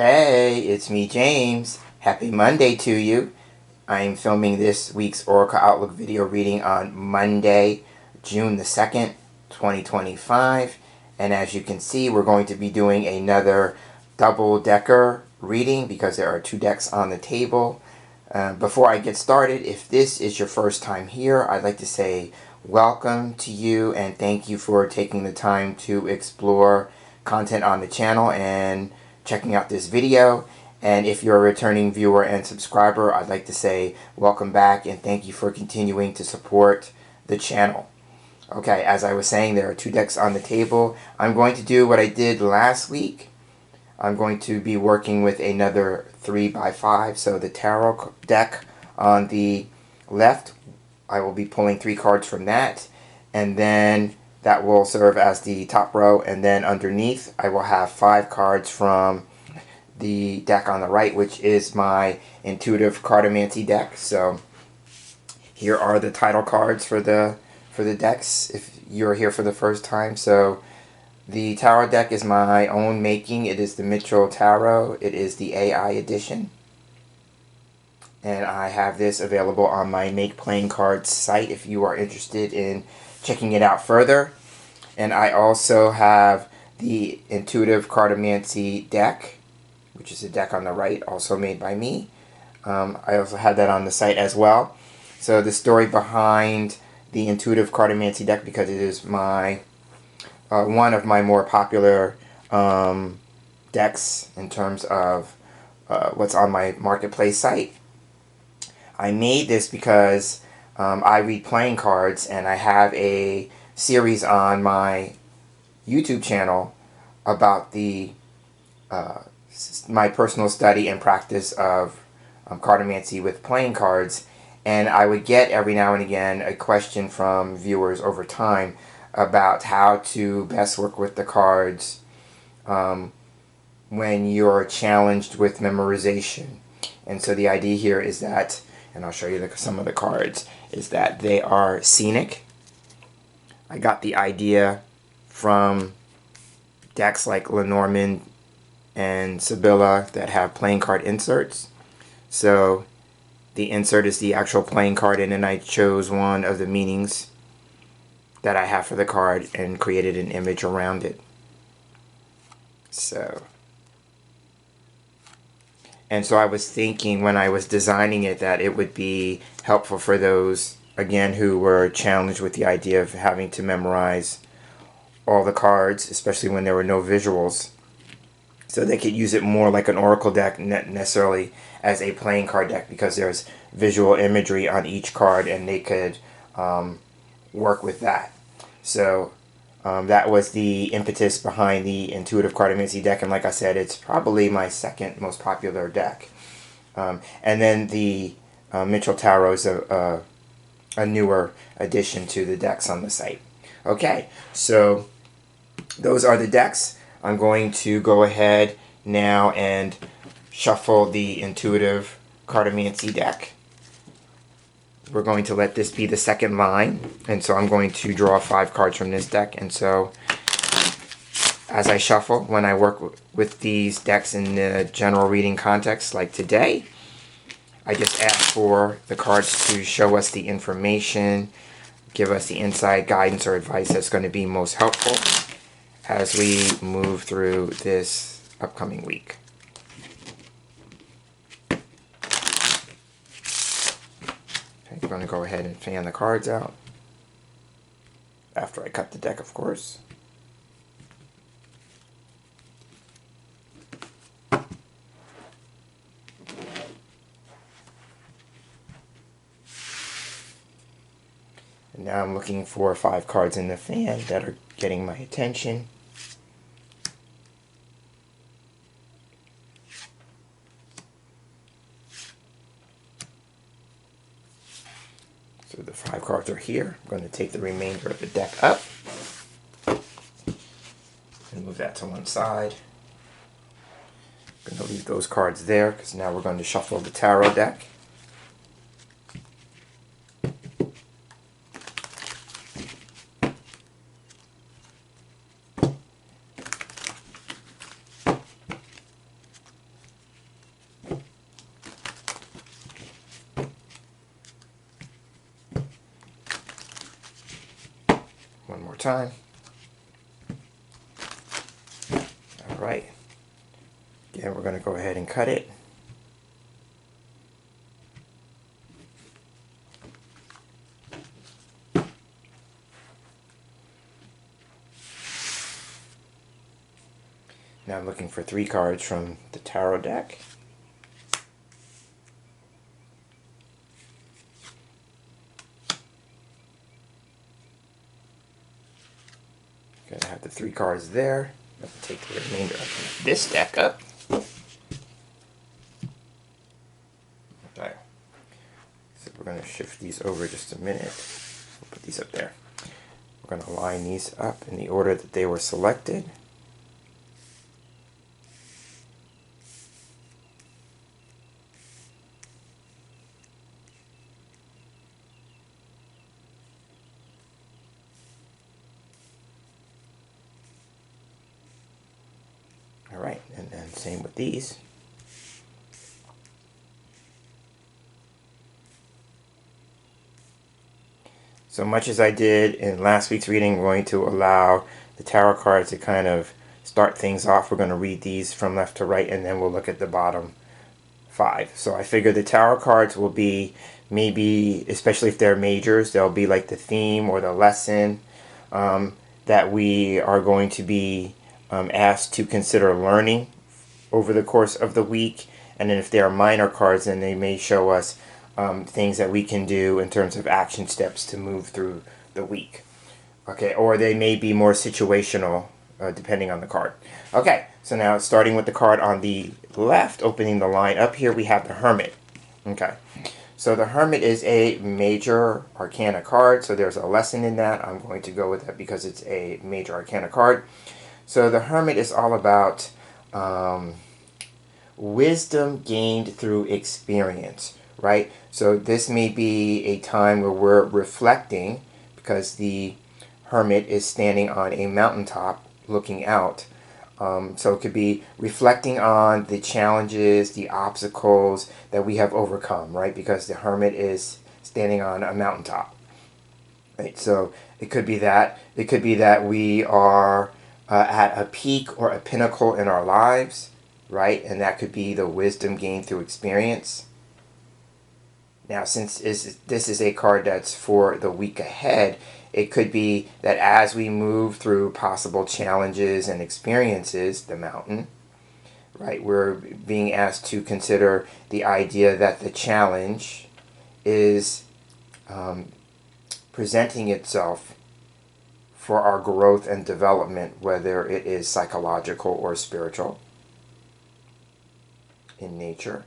Hey, it's me, James. Happy Monday to you. I'm filming this week's Oracle Outlook video reading on Monday, June the 2nd, 2025. And as you can see, we're going to be doing another double-decker reading because there are two decks on the table. Before I get started, if this is your first time here, I'd like to say welcome to you and thank you for taking the time to explore content on the channel and checking out this video. And if you're a returning viewer and subscriber, I'd like to say welcome back and thank you for continuing to support the channel. Okay, as I was saying, there are two decks on the table. I'm going to do what I did last week. I'm going to be working with another 3x5, so the tarot deck on the left, I will be pulling 3 cards from that, and then that will serve as the top row, and then underneath I will have 5 cards from the deck on the right, which is my Intuitive Cartomancy Deck. So here are the title cards for the decks if you're here for the first time. So the tarot deck is my own making. It is the Mitchell Tarot. It is the AI edition. And I have this available on my Make Playing Cards site if you are interested in checking it out further. And I also have the Intuitive Cartomancy Deck, which is a deck on the right, also made by me. I also have that on the site as well. So the story behind the Intuitive Cartomancy Deck, because it is my one of my more popular decks in terms of what's on my marketplace site. I made this because I read playing cards, and I have a series on my YouTube channel about the my personal study and practice of cartomancy with playing cards, and I would get every now and again a question from viewers over time about how to best work with the cards when you're challenged with memorization. And so the idea here is that, and I'll show you some of the cards, is that they are scenic. I got the idea from decks like Lenormand and Sibylla that have playing card inserts. So the insert is the actual playing card, and then I chose one of the meanings that I have for the card and created an image around it. So I was thinking when I was designing it that it would be helpful for those, again, who were challenged with the idea of having to memorize all the cards, especially when there were no visuals. So they could use it more like an oracle deck, not necessarily as a playing card deck, because there's visual imagery on each card and they could work with that. So that was the impetus behind the Intuitive Cartomancy deck, and like I said, it's probably my second most popular deck. And then the Mitchell Tarot is a newer addition to the decks on the site. Okay, so those are the decks. I'm going to go ahead now and shuffle the Intuitive Cartomancy deck. We're going to let this be the second line, and so I'm going to draw 5 cards from this deck. And so as I shuffle, when I work with these decks in the general reading context like today, I just ask for the cards to show us the information, give us the insight, guidance, or advice that's going to be most helpful as we move through this upcoming week. Okay, I'm going to go ahead and fan the cards out after I cut the deck, of course. And now I'm looking for 5 cards in the fan that are getting my attention. So the 5 cards are here. I'm going to take the remainder of the deck up and move that to one side. I'm going to leave those cards there because now we're going to shuffle the tarot deck. one more time. All right. Again, we're going to go ahead and cut it. Now I'm looking for 3 cards from the tarot deck. Gonna have the 3 cards there. I'm gonna take the remainder of this deck up. Okay. So we're gonna shift these over just a minute. We'll put these up there. We're gonna line these up in the order that they were selected. Alright, and then same with these. So much as I did in last week's reading, we're going to allow the tarot cards to kind of start things off. We're going to read these from left to right, and then we'll look at the bottom 5. So I figure the tarot cards will be maybe, especially if they're majors, they'll be like the theme or the lesson that we are going to be asked to consider learning over the course of the week. And then if they are minor cards, then they may show us things that we can do in terms of action steps to move through the week. Okay, or they may be more situational depending on the card. Okay, so now starting with the card on the left, opening the line up here, we have the Hermit. Okay, so the Hermit is a major arcana card, so there's a lesson in that. I'm going to go with that because it's a major arcana card. So the Hermit is all about wisdom gained through experience, right? So this may be a time where we're reflecting, because the Hermit is standing on a mountaintop looking out. So it could be reflecting on the challenges, the obstacles that we have overcome, right? Because the Hermit is standing on a mountaintop, right? So it could be that. It could be that we are at a peak or a pinnacle in our lives, right? And that could be the wisdom gained through experience. Now, since this is a card that's for the week ahead, it could be that as we move through possible challenges and experiences, the mountain, right, we're being asked to consider the idea that the challenge is presenting itself for our growth and development, whether it is psychological or spiritual in nature.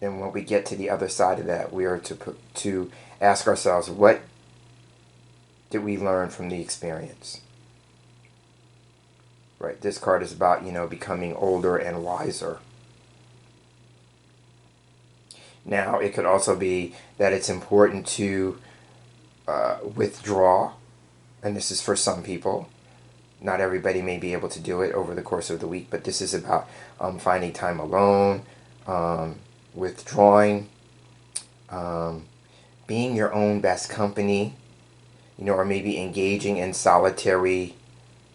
And when we get to the other side of that, we are to ask ourselves, what did we learn from the experience? Right, this card is about, becoming older and wiser. Now, it could also be that it's important to withdraw, and this is for some people. Not everybody may be able to do it over the course of the week, but this is about finding time alone, withdrawing, being your own best company, or maybe engaging in solitary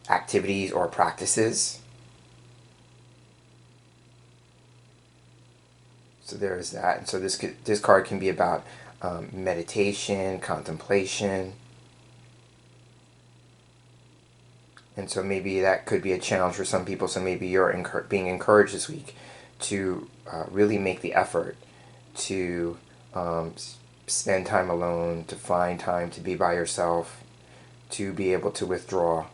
activities or practices. So there is that. And so this card can be about meditation, contemplation. And so maybe that could be a challenge for some people. So maybe you're being encouraged this week to really make the effort to spend time alone, to find time to be by yourself, to be able to withdraw.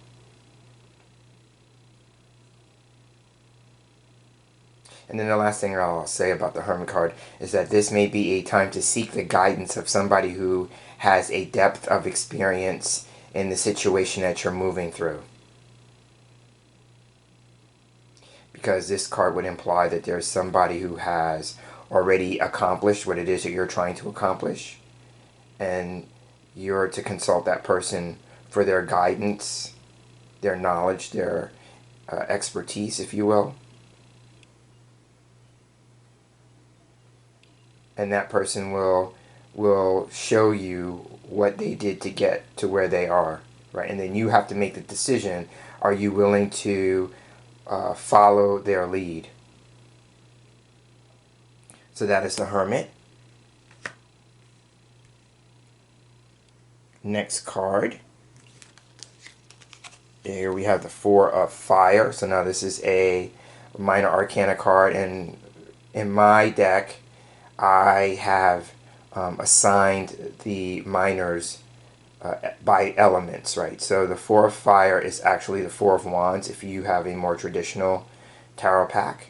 And then the last thing I'll say about the Hermit card is that this may be a time to seek the guidance of somebody who has a depth of experience in the situation that you're moving through. Because this card would imply that there's somebody who has already accomplished what it is that you're trying to accomplish, and you're to consult that person for their guidance, their knowledge, their expertise, if you will. And that person will show you what they did to get to where they are, right? And then you have to make the decision, are you willing to follow their lead? So that is the Hermit. Next card. Here we have the Four of Fire. So now this is a minor arcana card, and in my deck I have assigned the minors by elements, right? So the Four of Fire is actually the Four of Wands if you have a more traditional tarot pack.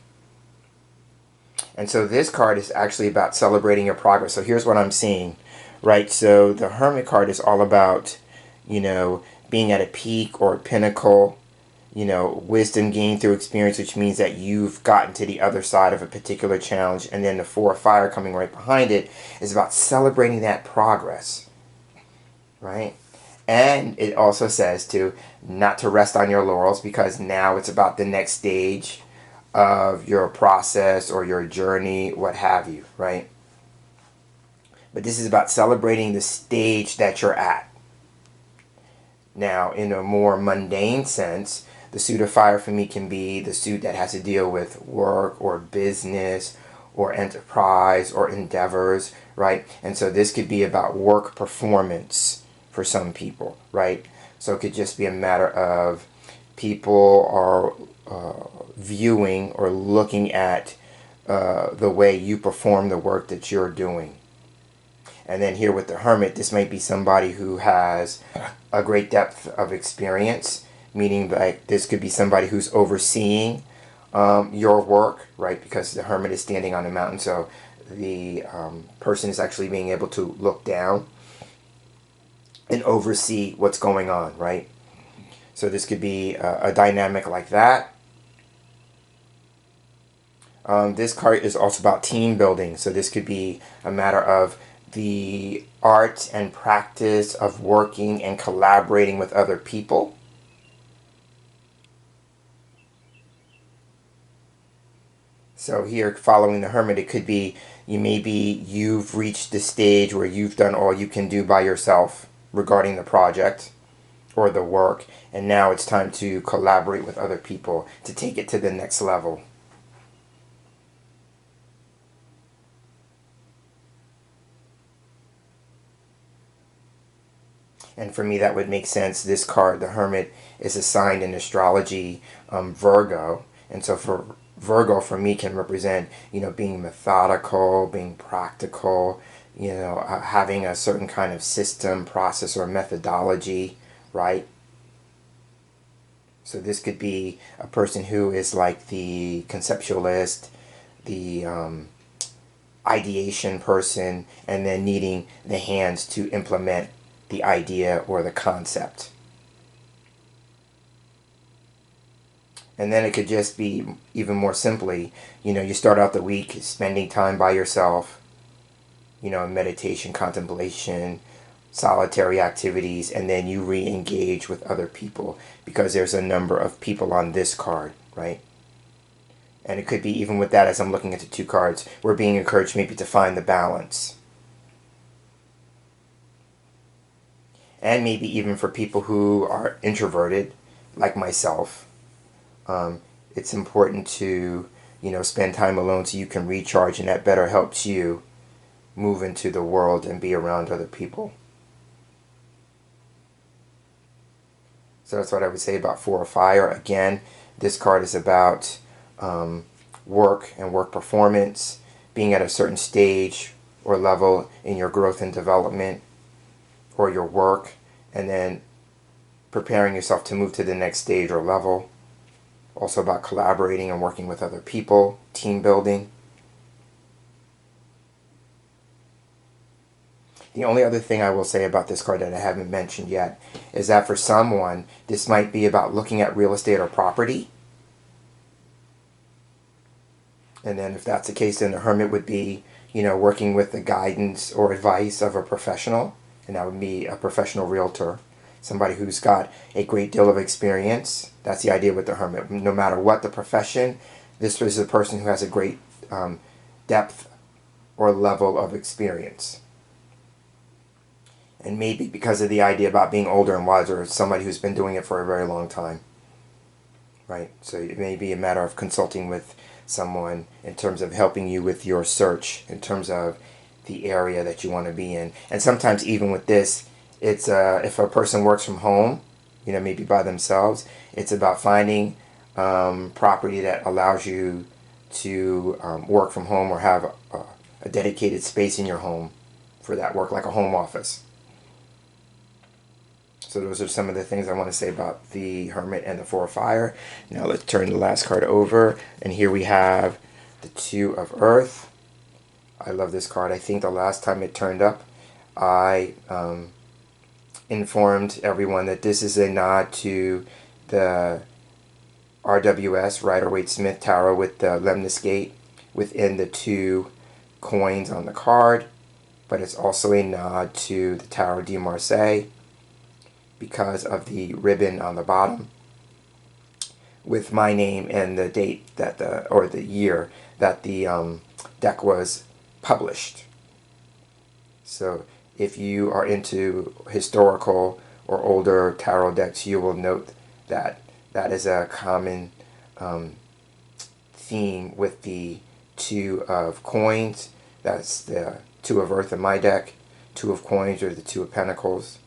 And so this card is actually about celebrating your progress. So here's what I'm seeing, right? So the Hermit card is all about, being at a peak or a pinnacle, wisdom gained through experience, which means that you've gotten to the other side of a particular challenge. And then the Four of Fire coming right behind it is about celebrating that progress, right? And it also says not to rest on your laurels, because now it's about the next stage of your process or your journey, what have you, right? But this is about celebrating the stage that you're at. Now, in a more mundane sense, the suit of fire for me can be the suit that has to deal with work or business or enterprise or endeavors, right? And so this could be about work performance for some people, right? So it could just be a matter of people are viewing or looking at the way you perform the work that you're doing. And then here with the Hermit, this might be somebody who has a great depth of experience, meaning like this could be somebody who's overseeing your work, right? Because the Hermit is standing on a mountain, so the person is actually being able to look down and oversee what's going on, right? So this could be a dynamic like that. This card is also about team building. So this could be a matter of the art and practice of working and collaborating with other people. So here, following the Hermit, it could be you've reached the stage where you've done all you can do by yourself regarding the project or the work, and now it's time to collaborate with other people to take it to the next level. And for me, that would make sense. This card, the Hermit, is assigned in astrology Virgo. And so for Virgo, for me, can represent, being methodical, being practical, having a certain kind of system, process, or methodology, right? So this could be a person who is like the conceptualist, the ideation person, and then needing the hands to implement the idea or the concept. And then it could just be even more simply, you start out the week spending time by yourself, meditation, contemplation, solitary activities, and then you re-engage with other people because there's a number of people on this card, right? And it could be even with that, as I'm looking at the two cards, we're being encouraged maybe to find the balance. And maybe even for people who are introverted, like myself, it's important to, spend time alone so you can recharge, and that better helps you move into the world and be around other people. So that's what I would say about Four of Fire. Again, this card is about work and work performance, being at a certain stage or level in your growth and development or your work, and then preparing yourself to move to the next stage or level. Also about collaborating and working with other people, team building. The only other thing I will say about this card that I haven't mentioned yet is that for someone, this might be about looking at real estate or property. And then if that's the case, then the Hermit would be, working with the guidance or advice of a professional. And that would be a professional realtor, somebody who's got a great deal of experience. That's the idea with the Hermit. No matter what the profession, this is a person who has a great depth or level of experience. And maybe because of the idea about being older and wiser, it's somebody who's been doing it for a very long time. Right? So it may be a matter of consulting with someone in terms of helping you with your search, in terms of the area that you want to be in. And sometimes even with this, it's if a person works from home, maybe by themselves, it's about finding property that allows you to work from home or have a dedicated space in your home for that work, like a home office. So those are some of the things I want to say about the Hermit and the Four of Fire. Now let's turn the last card over. And here we have the Two of Earth. I love this card. I think the last time it turned up, I informed everyone that this is a nod to the RWS, Rider-Waite-Smith Tarot, with the Lemniscate within the two coins on the card. But it's also a nod to the Tarot de Marseille, because of the ribbon on the bottom with my name and the date that or the year that the deck was published. So if you are into historical or older tarot decks, you will note that that is a common theme with the Two of Coins. That's the Two of Earth in my deck. Two of Coins, or the Two of Pentacles.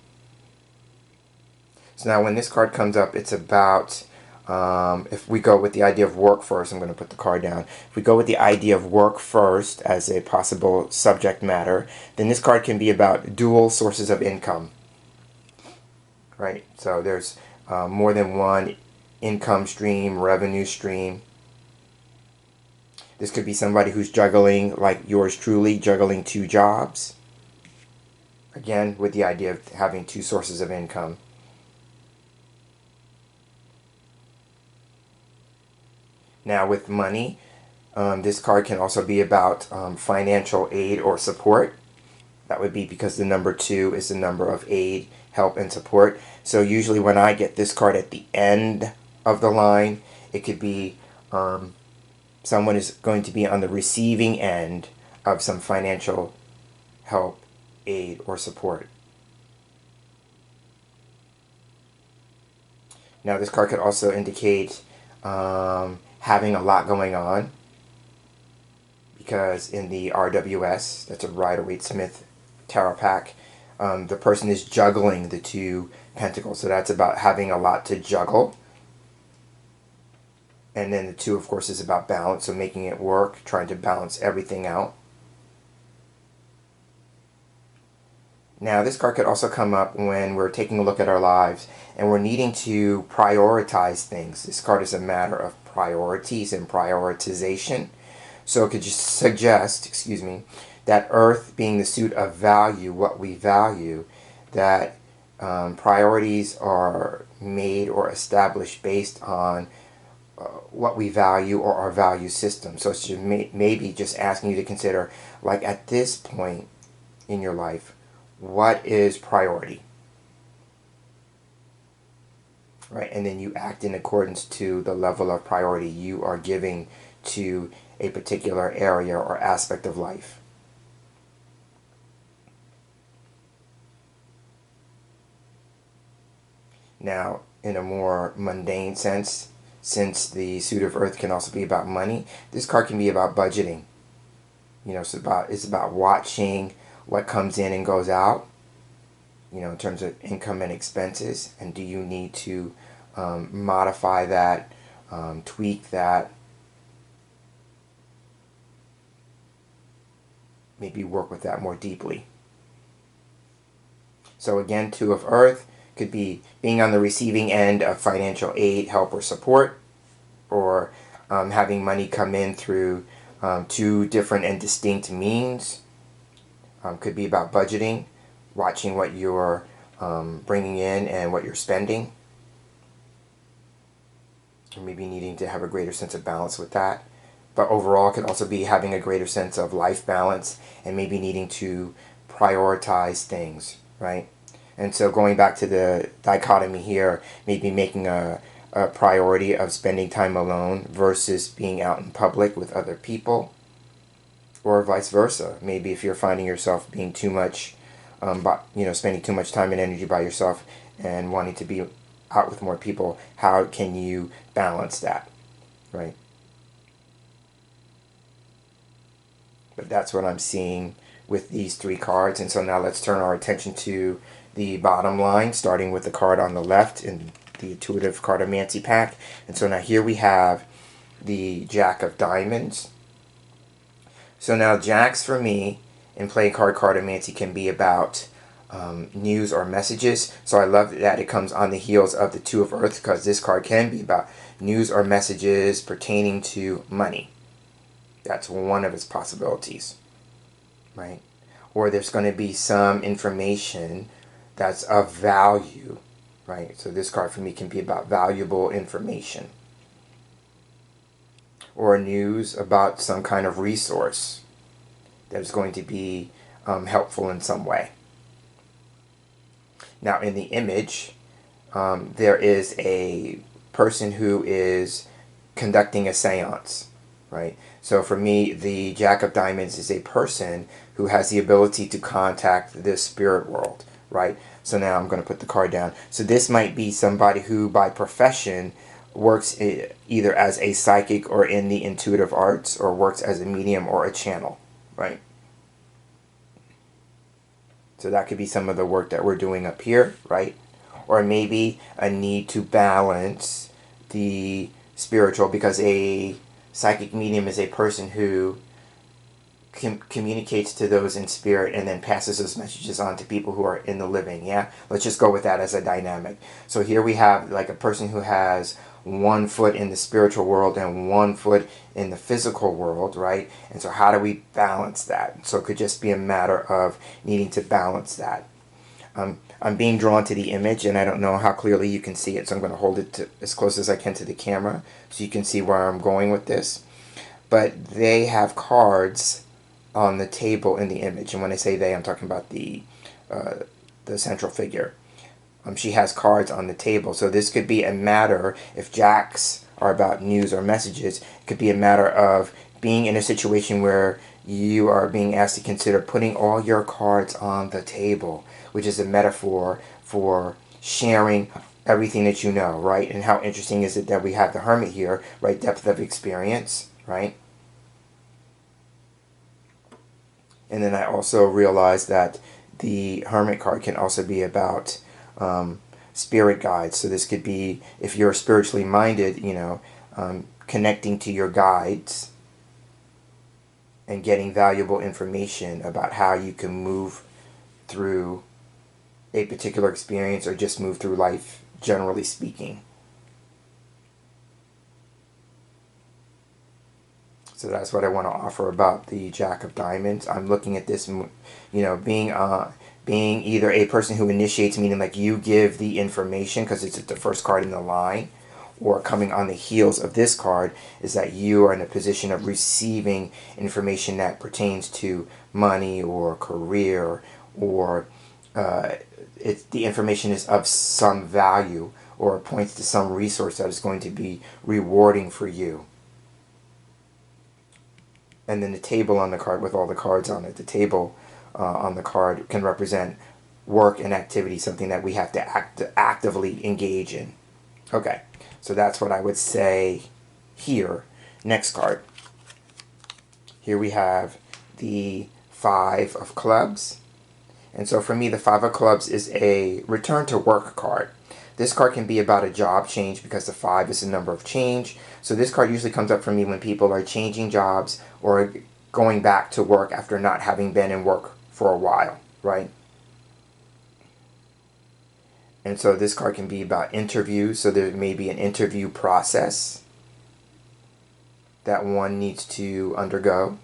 So now when this card comes up, it's about, if we go with the idea of work first, I'm going to put the card down. If we go with the idea of work first as a possible subject matter, then this card can be about dual sources of income. Right? So there's more than one income stream, revenue stream. This could be somebody who's juggling, like yours truly, juggling two jobs. Again, with the idea of having two sources of income. Now with money, this card can also be about financial aid or support. That would be because the number 2 is the number of aid, help, and support. So usually when I get this card at the end of the line, it could be someone is going to be on the receiving end of some financial help, aid, or support. Now this card could also indicate having a lot going on, because in the RWS, that's a Rider-Waite-Smith tarot pack, the person is juggling the two pentacles. So that's about having a lot to juggle. And then the 2, of course, is about balance, so making it work, trying to balance everything out. Now, this card could also come up when we're taking a look at our lives and we're needing to prioritize things. This card is a matter of priorities and prioritization. So it could just suggest, that Earth being the suit of value, what we value, that priorities are made or established based on what we value or our value system. So it's just maybe just asking you to consider, like at this point in your life, what is priority? Right? And then you act in accordance to the level of priority you are giving to a particular area or aspect of life. Now, in a more mundane sense, since the suit of Earth can also be about money, this card can be about budgeting. It's about watching what comes in and goes out, in terms of income and expenses, and do you need to modify that, tweak that, maybe work with that more deeply. So again, 2 of Earth could be being on the receiving end of financial aid, help, or support, or having money come in through 2 different and distinct means. Could be about budgeting, watching what you're bringing in and what you're spending, or maybe needing to have a greater sense of balance with that. But overall, it could also be having a greater sense of life balance and maybe needing to prioritize things, right? And so going back to the dichotomy here, maybe making a priority of spending time alone versus being out in public with other people, or vice versa. Maybe if you're finding yourself being too much but spending too much time and energy by yourself and wanting to be out with more people. How can you balance that, right? But that's what I'm seeing with these three cards. And so now let's turn our attention to the bottom line, starting with the card on the left in the Intuitive Cartomancy pack. And so now here we have the Jack of Diamonds. So now Jacks for me in playing card cartomancy can be about news or messages. So I love that it comes on the heels of the Two of Earths, because this card can be about news or messages pertaining to money. That's one of its possibilities, right? Or there's going to be some information that's of value, right? So this card for me can be about valuable information. Or news about some kind of resource that is going to be helpful in some way. Now in the image, there is a person who is conducting a seance, right? So for me, the Jack of Diamonds is a person who has the ability to contact the spirit world, right? So now I'm going to put the card down. So this might be somebody who by profession works either as a psychic or in the intuitive arts, or works as a medium or a channel, right? So that could be some of the work that we're doing up here, right? Or maybe a need to balance the spiritual, because a psychic medium is a person who communicates to those in spirit and then passes those messages on to people who are in the living. Yeah, let's just go with that as a dynamic. So here we have like a person who has 1 foot in the spiritual world and 1 foot in the physical world, right? And so how do we balance that? So it could just be a matter of needing to balance that. I'm being drawn to the image, and I don't know how clearly you can see it, so I'm going to hold it as close as I can to the camera so you can see where I'm going with this. But they have cards on the table in the image, and when I say they, I'm talking about the central figure. She has cards on the table, so this could be a matter, if jacks are about news or messages, it could be a matter of being in a situation where you are being asked to consider putting all your cards on the table, which is a metaphor for sharing everything that you know, right? And how interesting is it that we have the Hermit here, right? Depth of experience, right? And then I also realized that the Hermit card can also be about spirit guides. So this could be, if you're spiritually minded, connecting to your guides and getting valuable information about how you can move through a particular experience or just move through life, generally speaking. So that's what I want to offer about the Jack of Diamonds. I'm looking at this, being either a person who initiates, meaning like you give the information because it's the first card in the line, or coming on the heels of this card is that you are in a position of receiving information that pertains to money or career, or the information is of some value or points to some resource that is going to be rewarding for you. And then the table on the card with all the cards on it, the table on the card can represent work and activity, something that we have to actively engage in. Okay, so that's what I would say here. Next card. Here we have the Five of Clubs. And so for me, the Five of Clubs is a return to work card. This card can be about a job change because the 5 is the number of change. So this card usually comes up for me when people are changing jobs or going back to work after not having been in work for a while, right? And so this card can be about interviews. So there may be an interview process that one needs to undergo.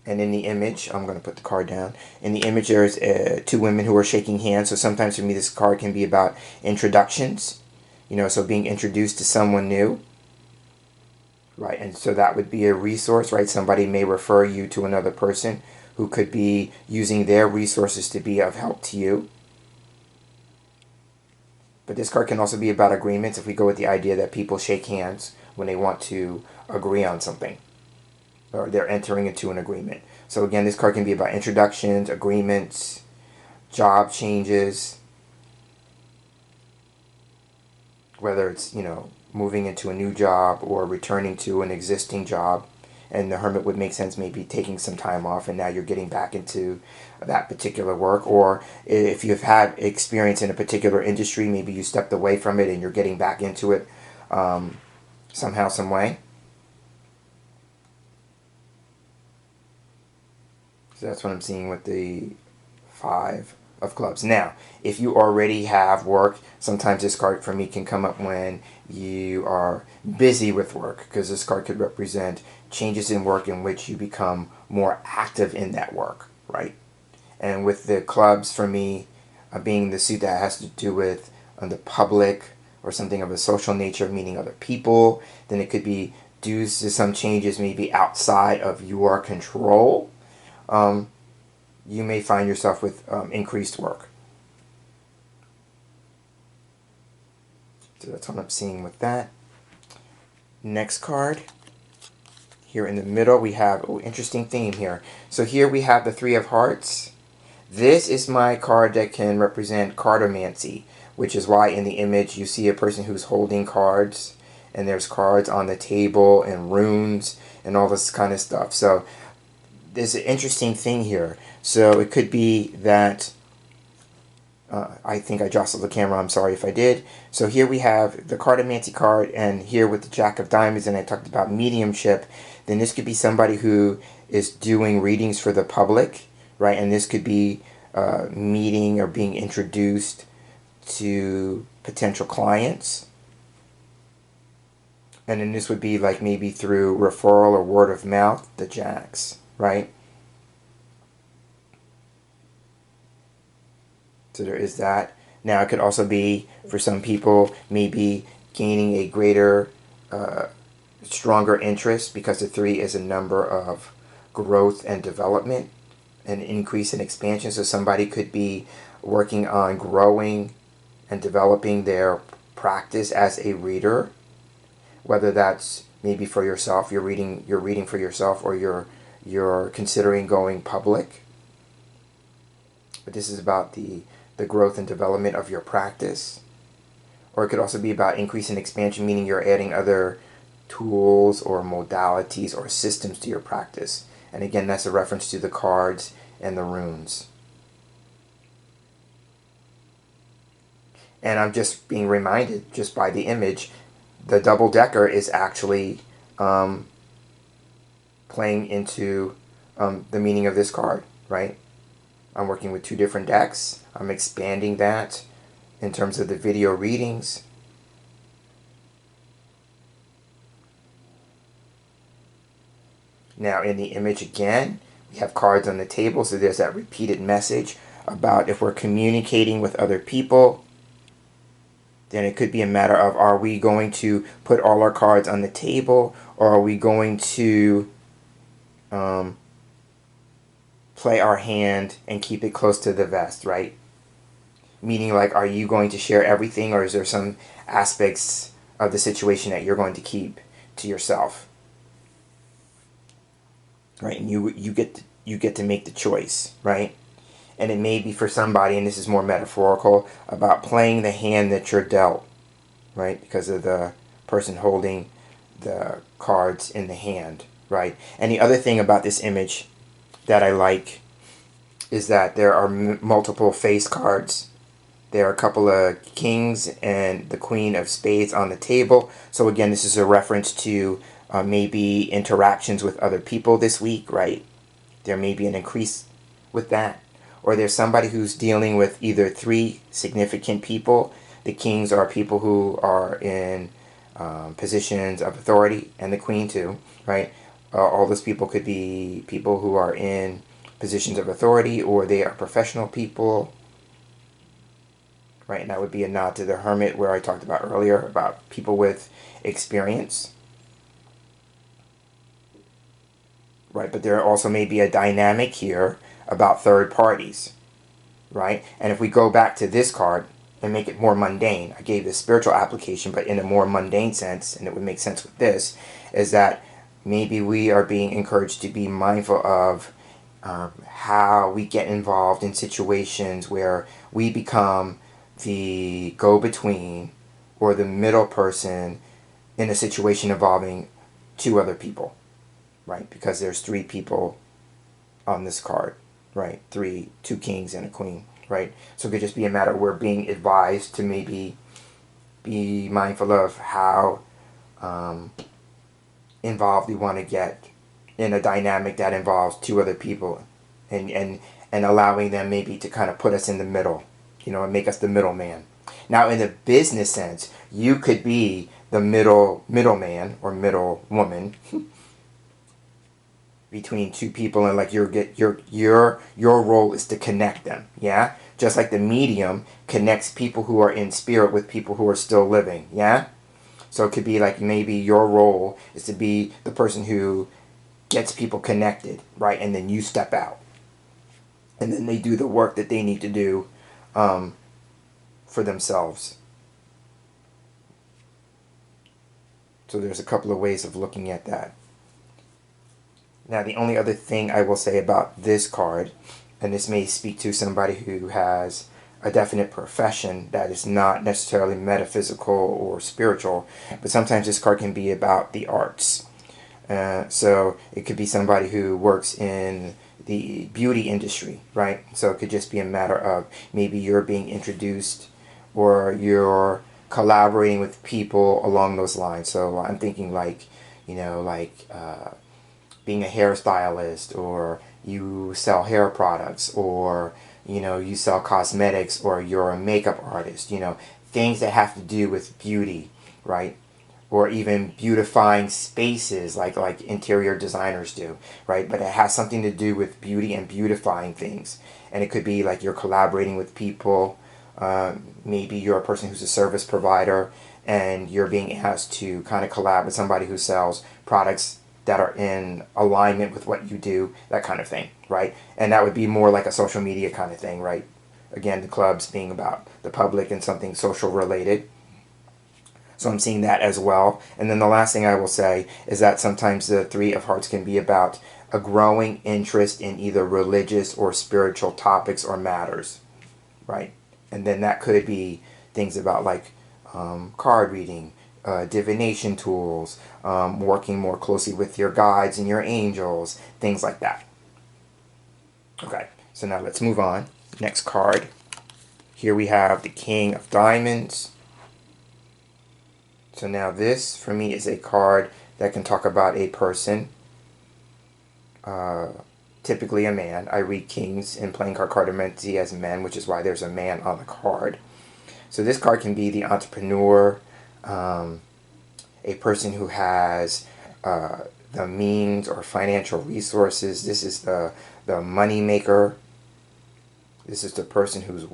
And in the image, I'm going to put the card down. In the image, there's 2 women who are shaking hands. So sometimes for me, this card can be about introductions. So being introduced to someone new. Right, and so that would be a resource, right? Somebody may refer you to another person who could be using their resources to be of help to you. But this card can also be about agreements if we go with the idea that people shake hands when they want to agree on something, or they're entering into an agreement. So again, this card can be about introductions, agreements, job changes, whether it's, moving into a new job or returning to an existing job. And the Hermit would make sense, maybe taking some time off and now you're getting back into that particular work. Or if you've had experience in a particular industry, maybe you stepped away from it and you're getting back into it somehow, some way. So that's what I'm seeing with the 5 of clubs. Now, if you already have work, sometimes this card for me can come up when you are busy with work, because this card could represent changes in work in which you become more active in that work, right? And with the clubs, for me, being the suit that has to do with the public or something of a social nature, meaning other people, then it could be due to some changes maybe outside of your control. You may find yourself with increased work. So that's what I'm seeing with that. Next card. Here in the middle we have, interesting theme here. So here we have the 3 of Hearts. This is my card that can represent cartomancy, which is why in the image you see a person who's holding cards, and there's cards on the table and runes and all this kind of stuff. So there's an interesting thing here. So it could be that, I think I jostled the camera, I'm sorry if I did. So here we have the Cartomancy card, and here with the Jack of Diamonds, and I talked about mediumship, then this could be somebody who is doing readings for the public, right? And this could be meeting or being introduced to potential clients. And then this would be like maybe through referral or word of mouth, the Jacks, right? So there is that. Now it could also be, for some people, maybe gaining a greater, stronger interest, because the 3 is a number of growth and development, an increase in expansion. So somebody could be working on growing and developing their practice as a reader, whether that's maybe for yourself, you're reading for yourself, or you're considering going public. But this is about the growth and development of your practice. Or it could also be about increase and expansion, meaning you're adding other tools or modalities or systems to your practice. And again, that's a reference to the cards and the runes. And I'm just being reminded, just by the image, the double-decker is actually playing into the meaning of this card, right? I'm working with 2 different decks. I'm expanding that in terms of the video readings. Now in the image again, we have cards on the table, so there's that repeated message about if we're communicating with other people, then it could be a matter of, are we going to put all our cards on the table, or are we going to play our hand and keep it close to the vest, right? Meaning, like, are you going to share everything, or is there some aspects of the situation that you're going to keep to yourself, right? And you get to make the choice, right? And it may be for somebody, and this is more metaphorical, about playing the hand that you're dealt, right? Because of the person holding the cards in the hand, right? And the other thing about this image that I like is that there are multiple face cards. There are a couple of kings and the queen of spades on the table. So again, this is a reference to maybe interactions with other people this week, right? There may be an increase with that. Or there's somebody who's dealing with either 3 significant people. The kings are people who are in positions of authority, and the queen too, right? All those people could be people who are in positions of authority, or they are professional people, right? And that would be a nod to the Hermit, where I talked about earlier about people with experience, right? But there also may be a dynamic here about third parties, right? And if we go back to this card and make it more mundane, I gave the spiritual application, but in a more mundane sense, and it would make sense with this, is that maybe we are being encouraged to be mindful of how we get involved in situations where we become the go-between or the middle person in a situation involving two other people, right? Because there's three people on this card, right? Two kings and a queen, right? So it could just be a matter of we're being advised to maybe be mindful of how involved we want to get in a dynamic that involves two other people, and allowing them maybe to kind of put us in the middle, and make us the middleman. Now, in the business sense, you could be the middleman or middle woman between two people, and like your role is to connect them. Yeah, just like the medium connects people who are in spirit with people who are still living. Yeah. So it could be like maybe your role is to be the person who gets people connected, right? And then you step out. And then they do the work that they need to do for themselves. So there's a couple of ways of looking at that. Now, the only other thing I will say about this card, and this may speak to somebody who has a definite profession that is not necessarily metaphysical or spiritual, but sometimes this card can be about the arts. So it could be somebody who works in the beauty industry, right? So it could just be a matter of maybe you're being introduced or you're collaborating with people along those lines. So I'm thinking like, being a hairstylist, or you sell hair products, or you sell cosmetics, or you're a makeup artist, things that have to do with beauty, right? Or even beautifying spaces like interior designers do, right? But it has something to do with beauty and beautifying things. And it could be like you're collaborating with people. Maybe you're a person who's a service provider and you're being asked to kind of collab with somebody who sells products that are in alignment with what you do, that kind of thing, right? And that would be more like a social media kind of thing, right? Again, the clubs being about the public and something social related. So I'm seeing that as well. And then the last thing I will say is that sometimes the Three of Hearts can be about a growing interest in either religious or spiritual topics or matters, right? And then that could be things about like card reading, divination tools, working more closely with your guides and your angels, things like that. Okay, so now let's move on. Next card. Here we have the King of Diamonds. So now this, for me, is a card that can talk about a person, typically a man. I read kings in playing card Cartomancy as men, which is why there's a man on the card. So this card can be the entrepreneur, a person who has the means or financial resources. This is the money maker. This is the person who's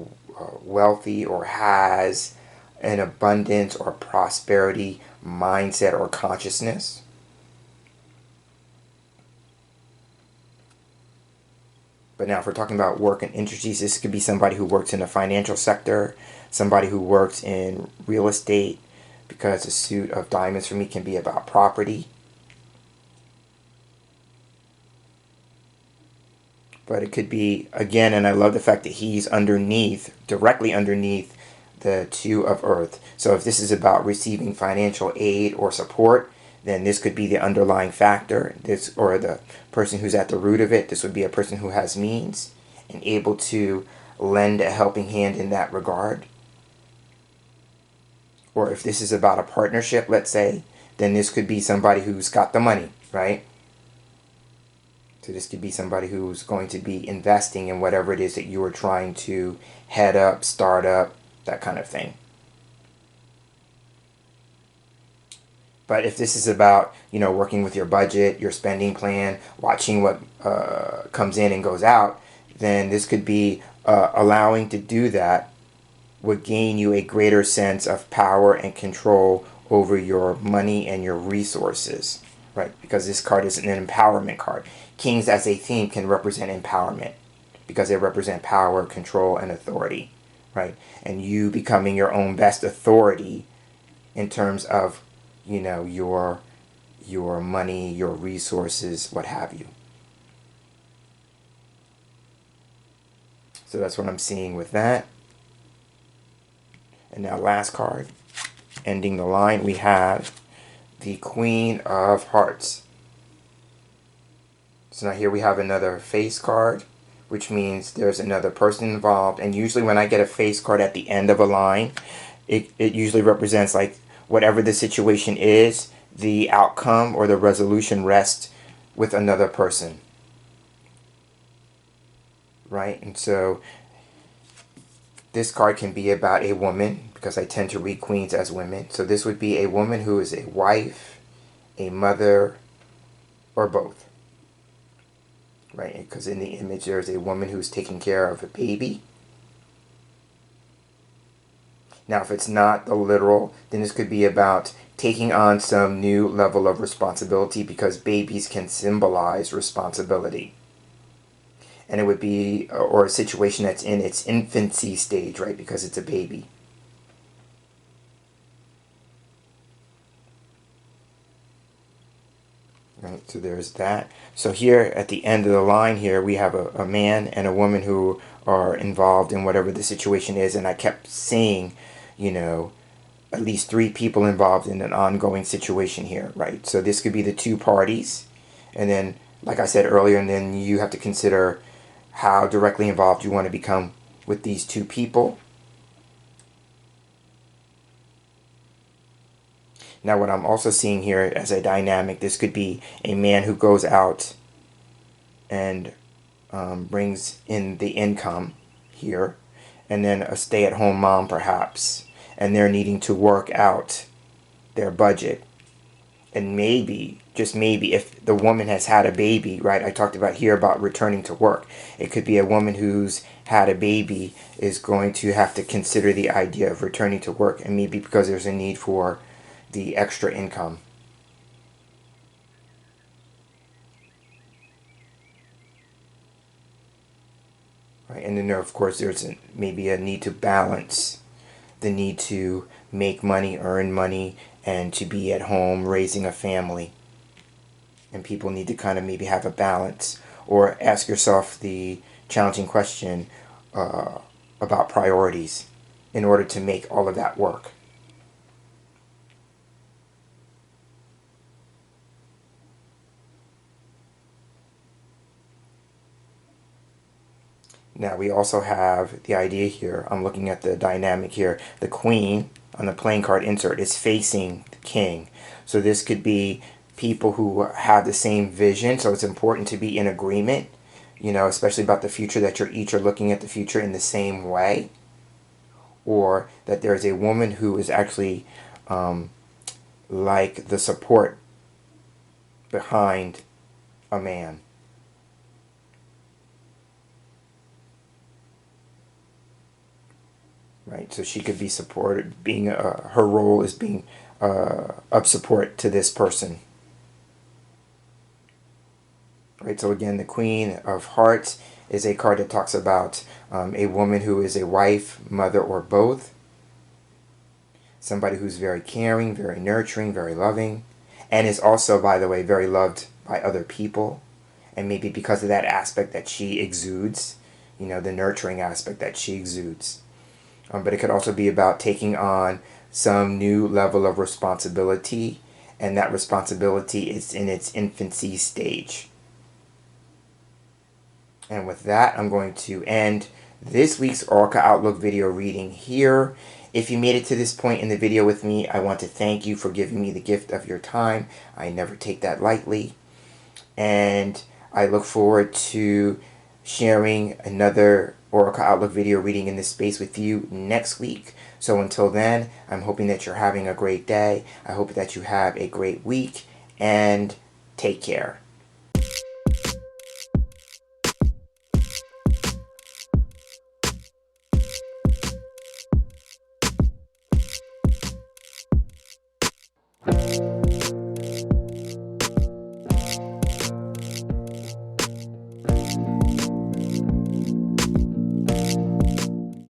wealthy or has an abundance or prosperity mindset or consciousness. But now if we're talking about work and industries, this could be somebody who works in the financial sector, somebody who works in real estate, because the suit of diamonds for me can be about property. But it could be, again, and I love the fact that he's directly underneath the Two of Earth. So if this is about receiving financial aid or support, then this could be the underlying factor, or the person who's at the root of it. This would be a person who has means and able to lend a helping hand in that regard. Or if this is about a partnership, let's say, then this could be somebody who's got the money, right? So this could be somebody who's going to be investing in whatever it is that you are trying to head up, start up, that kind of thing. But if this is about, working with your budget, your spending plan, watching what comes in and goes out, then this could be allowing to do that would gain you a greater sense of power and control over your money and your resources, right? Because this card is an empowerment card. Kings as a theme can represent empowerment because they represent power, control, and authority, right? And you becoming your own best authority in terms of, your money, your resources, what have you. So that's what I'm seeing with that. And now last card, ending the line, we have the Queen of Hearts. So now here we have another face card, which means there's another person involved. And usually when I get a face card at the end of a line, it usually represents like whatever the situation is, the outcome or the resolution rests with another person. Right? And so this card can be about a woman, because I tend to read queens as women. So this would be a woman who is a wife, a mother, or both. Right? Because in the image there's a woman who's taking care of a baby. Now if it's not the literal, then this could be about taking on some new level of responsibility, because babies can symbolize responsibility. And it would be, or a situation that's in its infancy stage, right? Because it's a baby. Right, so there's that. So here at the end of the line here, we have a man and a woman who are involved in whatever the situation is. And I kept seeing, you know, at least 3 people involved in an ongoing situation here, right? So this could be the 2 parties. And then, like I said earlier, and then you have to consider how directly involved you want to become with these 2 people. Now what I'm also seeing here as a dynamic, this could be a man who goes out and brings in the income here, and then a stay-at-home mom perhaps, and they're needing to work out their budget. And maybe, just maybe, if the woman has had a baby, right? I talked about here about returning to work. It could be a woman who's had a baby is going to have to consider the idea of returning to work, and maybe because there's a need for the extra income. Right? And then there, of course, there's maybe a need to balance the need to make money, earn money, and to be at home raising a family. And people need to kind of maybe have a balance, or ask yourself the challenging question about priorities in order to make all of that work. Now we also have the idea here, I'm looking at the dynamic here, the queen on the playing card insert is facing the king. So this could be people who have the same vision, so it's important to be in agreement, you know, especially about the future, that you're each are looking at the future in the same way. Or that there's a woman who is actually like the support behind a man. Right, so she could be supported, being her role is being of support to this person. Right, so again, the Queen of Hearts is a card that talks about a woman who is a wife, mother, or both. Somebody who's very caring, very nurturing, very loving, and is also, by the way, very loved by other people. And maybe because of that aspect that she exudes, you know, the nurturing aspect that she exudes. But it could also be about taking on some new level of responsibility, and that responsibility is in its infancy stage. And with that, I'm going to end this week's Oracle Outlook video reading here. If you made it to this point in the video with me, I want to thank you for giving me the gift of your time. I never take that lightly. And I look forward to sharing another Oracle Outlook video reading in this space with you next week. So until then, I'm hoping that you're having a great day. I hope that you have a great week, and take care.